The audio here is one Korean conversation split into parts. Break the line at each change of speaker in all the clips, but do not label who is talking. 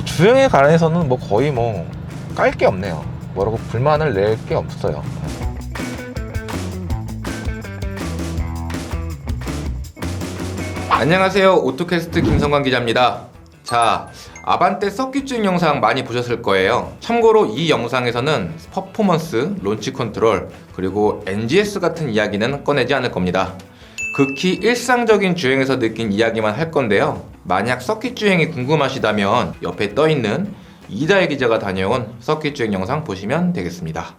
주행에 관해서는 뭐 거의 뭐 깔 게 없네요. 뭐라고 불만을 낼 게 없어요.
안녕하세요, 오토캐스트 김성관 기자입니다. 자, 아반떼 서킷 주행 영상 많이 보셨을 거예요. 참고로 이 영상에서는 퍼포먼스, 론치 컨트롤, 그리고 NGS 같은 이야기는 꺼내지 않을 겁니다. 극히 일상적인 주행에서 느낀 이야기만 할 건데요. 만약 서킷 주행이 궁금하시다면 옆에 떠있는 이다혜 기자가 다녀온 서킷 주행 영상 보시면 되겠습니다.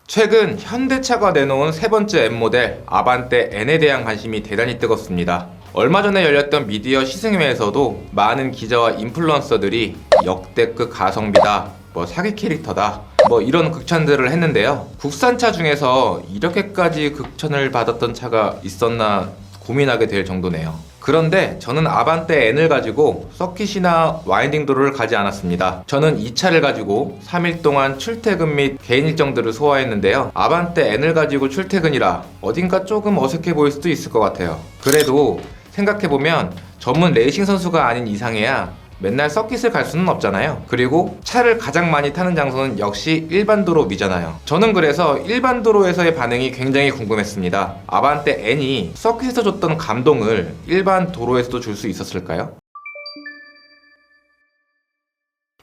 최근 현대차가 내놓은 세 번째 N모델 아반떼 N에 대한 관심이 대단히 뜨겁습니다. 얼마 전에 열렸던 미디어 시승회에서도 많은 기자와 인플루언서들이 역대급 가성비다, 사기 캐릭터다, 이런 극찬들을 했는데요. 국산차 중에서 이렇게까지 극찬을 받았던 차가 있었나 고민하게 될 정도네요. 그런데 저는 아반떼 N을 가지고 서킷이나 와인딩 도로를 가지 않았습니다. 저는 이 차를 가지고 3일 동안 출퇴근 및 개인 일정들을 소화했는데요. 아반떼 N을 가지고 출퇴근이라 어딘가 조금 어색해 보일 수도 있을 것 같아요. 그래도 생각해보면 전문 레이싱 선수가 아닌 이상해야 맨날 서킷을 갈 수는 없잖아요. 그리고 차를 가장 많이 타는 장소는 역시 일반 도로 위잖아요. 저는 그래서 일반 도로에서의 반응이 굉장히 궁금했습니다. 아반떼 N이 서킷에서 줬던 감동을 일반 도로에서도 줄 수 있었을까요?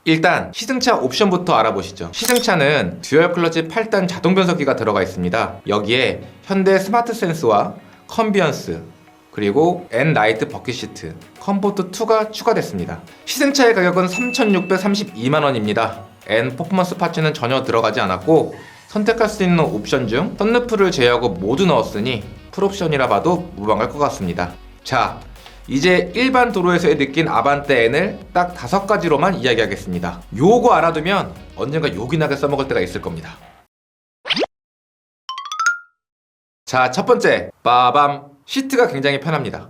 일단 시승차 옵션부터 알아보시죠. 시승차는 듀얼 클러치 8단 자동 변속기가 들어가 있습니다. 여기에 현대 스마트 센스와 컨비언스, 그리고 N 라이트 버킷 시트, 컴포트 2가 추가됐습니다. 시승차의 가격은 3,632만원입니다. N 퍼포먼스 파츠는 전혀 들어가지 않았고 선택할 수 있는 옵션 중 썬루프를 제외하고 모두 넣었으니 풀옵션이라 봐도 무방할 것 같습니다. 자, 이제 일반 도로에서의 느낀 아반떼 N을 딱 5가지로만 이야기하겠습니다. 요거 알아두면 언젠가 요긴하게 써먹을 때가 있을 겁니다. 자, 첫 번째, 빠밤! 시트가 굉장히 편합니다.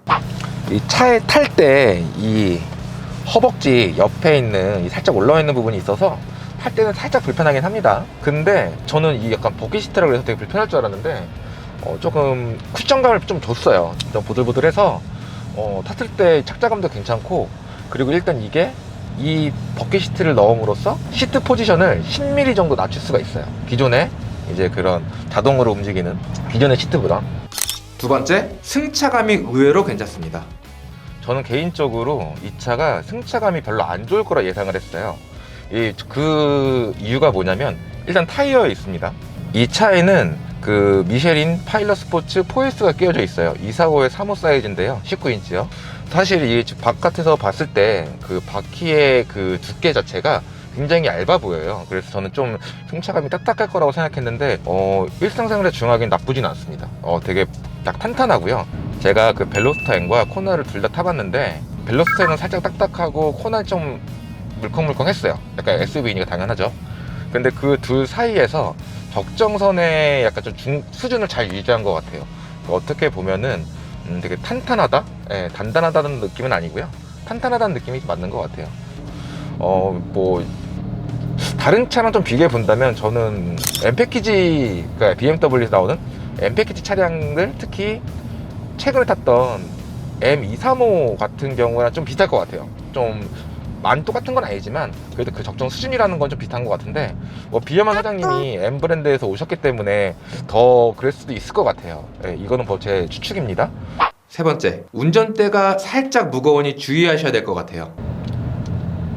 이 차에 탈 때 이 허벅지 옆에 있는 이 살짝 올라와 있는 부분이 있어서 탈 때는 살짝 불편하긴 합니다. 근데 저는 이 약간 버킷 시트라고 해서 되게 불편할 줄 알았는데 조금 쿠션감을 좀 줬어요. 좀 보들보들해서 탔을 때 착자감도 괜찮고, 그리고 일단 이게 이 버킷 시트를 넣음으로써 시트 포지션을 10mm 정도 낮출 수가 있어요. 기존에 이제 그런 자동으로 움직이는 기존의 시트보다.
두 번째, 승차감이 의외로 괜찮습니다.
저는 개인적으로 이 차가 승차감이 별로 안 좋을 거라 예상을 했어요. 그 이유가 뭐냐면 일단 타이어에 있습니다. 이 차에는 그 미쉐린 파일럿 스포츠 4S가 끼워져 있어요. 245의 35 사이즈인데요, 19인치요. 사실 이 바깥에서 봤을 때 그 바퀴의 그 두께 자체가 굉장히 얇아 보여요. 그래서 저는 좀 승차감이 딱딱할 거라고 생각했는데 일상생활에 적용하기엔 나쁘진 않습니다. 되게 딱 탄탄하고요. 제가 그 벨로스타 N과 코나를 둘 다 타봤는데 벨로스타 N은 살짝 딱딱하고 코나는 좀 물컹물컹했어요. 약간 SUV니까 당연하죠. 근데 그 둘 사이에서 적정선의 약간 좀 수준을 잘 유지한 것 같아요. 어떻게 보면은 되게 탄탄하다? 단단하다는 느낌은 아니고요. 탄탄하다는 느낌이 맞는 것 같아요. 다른 차랑 좀 비교해 본다면 저는 M 패키지, 그러니까 BMW에서 나오는 M 패키지 차량들, 특히 최근에 탔던 M235 같은 경우랑 좀 비슷할 것 같아요. 좀 많이 똑같은 건 아니지만 그래도 그 적정 수준이라는 건 좀 비슷한 것 같은데, 비에만 사장님이 M 브랜드에서 오셨기 때문에 더 그럴 수도 있을 것 같아요. 이거는 제 추측입니다.
세 번째, 운전대가 살짝 무거우니 주의하셔야 될 것 같아요.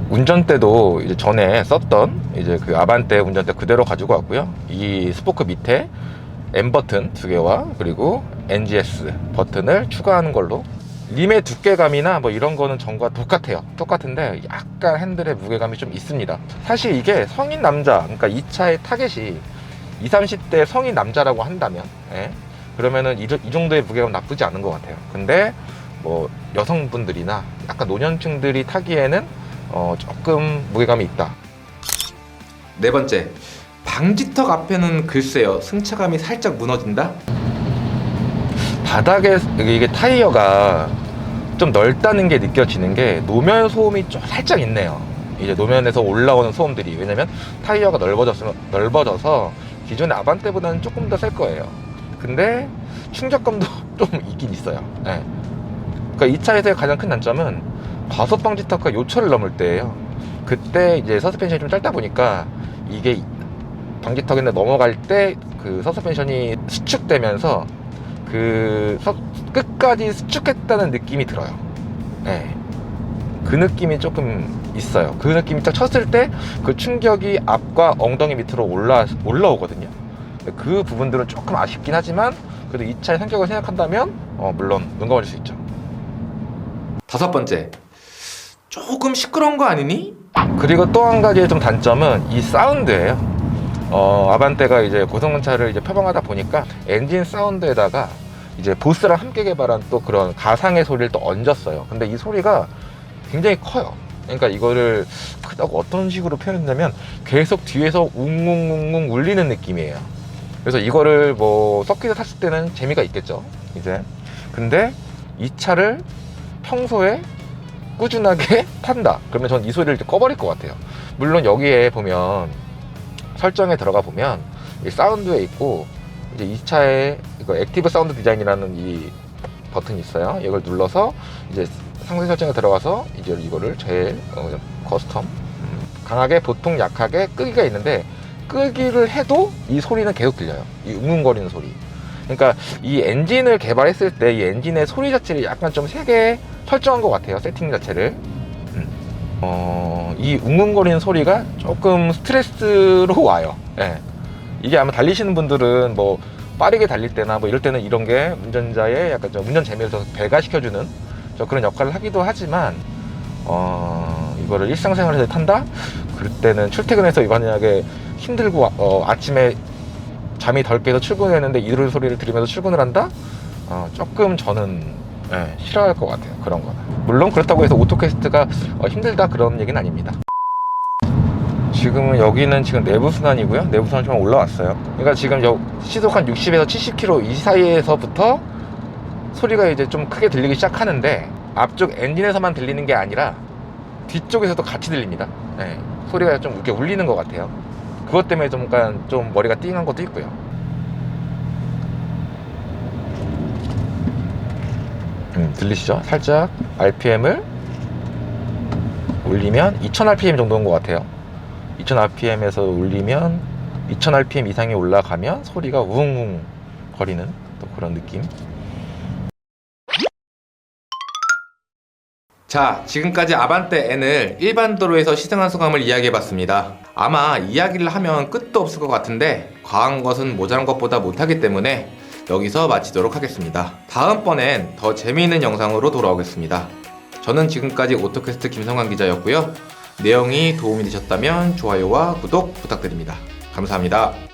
운전대도 이제 전에 썼던 이제 그 아반떼 운전대 그대로 가지고 왔고요. 이 스포크 밑에 M 버튼 2개와 그리고 NGS 버튼을 추가하는 걸로, 림의 두께감이나 이런 거는 전과 똑같은데 약간 핸들의 무게감이 좀 있습니다. 사실 이게 성인 남자, 그러니까 이 차의 타겟이 20, 30대 성인 남자라고 한다면 그러면은 이 정도의 무게감 나쁘지 않은 것 같아요. 근데 여성분들이나 약간 노년층들이 타기에는 조금 무게감이 있다.
네 번째, 방지턱 앞에는 글쎄요, 승차감이 살짝 무너진다?
바닥에 이게 타이어가 좀 넓다는 게 느껴지는 게 노면 소음이 좀 살짝 있네요. 이제 노면에서 올라오는 소음들이, 왜냐면 타이어가 넓어져서 기존의 아반떼보다는 조금 더 셀 거예요. 근데 충격감도 좀 있긴 있어요. 그러니까 이 차에서의 가장 큰 단점은 과속 방지턱과 요철을 넘을 때예요. 그때 이제 서스펜션이 좀 짧다 보니까 이게 방지턱에 넘어갈 때 그 서스펜션이 수축되면서 끝까지 수축했다는 느낌이 들어요. 네. 그 느낌이 조금 있어요. 그 느낌이 딱 쳤을 때 그 충격이 앞과 엉덩이 밑으로 올라오거든요. 그 부분들은 조금 아쉽긴 하지만 그래도 이 차의 성격을 생각한다면 물론 눈 감아줄 수 있죠.
5번째, 조금 시끄러운 거 아니니?
그리고 또 한 가지의 좀 단점은 이 사운드예요. 아반떼가 이제 고성능차를 이제 표방하다 보니까 엔진 사운드에다가 이제 보스랑 함께 개발한 또 그런 가상의 소리를 또 얹었어요. 근데 이 소리가 굉장히 커요. 그러니까 이거를 크다고 어떤 식으로 표현했냐면 계속 뒤에서 웅웅웅웅 울리는 느낌이에요. 그래서 이거를 뭐 서킷에 탔을 때는 재미가 있겠죠, 이제. 근데 이 차를 평소에 꾸준하게 탄다 그러면 전 이 소리를 이제 꺼버릴 것 같아요. 물론 여기에 보면 설정에 들어가 보면 이 사운드에 있고 이제 이 차에 이거 액티브 사운드 디자인이라는 이 버튼이 있어요. 이걸 눌러서 이제 상세 설정에 들어가서 이제 이거를 제일 커스텀 강하게, 보통, 약하게 끄기가 있는데 끄기를 해도 이 소리는 계속 들려요. 이 웅웅거리는 소리. 그러니까 이 엔진을 개발했을 때 이 엔진의 소리 자체를 약간 좀 세게 설정한 것 같아요. 세팅 자체를. 이 웅웅거리는 소리가 조금 스트레스로 와요. 예. 이게 아마 달리시는 분들은 뭐 빠르게 달릴 때나 뭐 이럴 때는 이런 게 운전자의 약간 좀 운전 재미를 더 배가시켜주는 그런 역할을 하기도 하지만 이거를 일상생활에서 탄다? 그럴 때는 출퇴근해서 만약에 힘들고 아침에 잠이 덜 깨서 출근했는데 이 소리를 들으면서 출근을 한다? 조금 저는 싫어할 것 같아요. 그런 거는. 물론 그렇다고 해서 오토캐스트가 힘들다 그런 얘기는 아닙니다. 지금은 여기는 지금 내부순환이고요. 내부순환 좀 올라왔어요. 그러니까 지금 시속 한 60에서 70km 이 사이에서부터 소리가 이제 좀 크게 들리기 시작하는데 앞쪽 엔진에서만 들리는 게 아니라 뒤쪽에서도 같이 들립니다. 네. 소리가 좀 이렇게 울리는 것 같아요. 그것 때문에 좀 머리가 띵한 것도 있고요. 들리시죠? 살짝 RPM을 올리면 2000rpm 정도인 것 같아요. 2000rpm에서 올리면 2000rpm 이상이 올라가면 소리가 우웅웅 거리는 또 그런 느낌.
자, 지금까지 아반떼 N을 일반 도로에서 시승한 소감을 이야기해봤습니다. 아마 이야기를 하면 끝도 없을 것 같은데 과한 것은 모자란 것보다 못하기 때문에 여기서 마치도록 하겠습니다. 다음번엔 더 재미있는 영상으로 돌아오겠습니다. 저는 지금까지 오토캐스트 김성환 기자였고요. 내용이 도움이 되셨다면 좋아요와 구독 부탁드립니다. 감사합니다.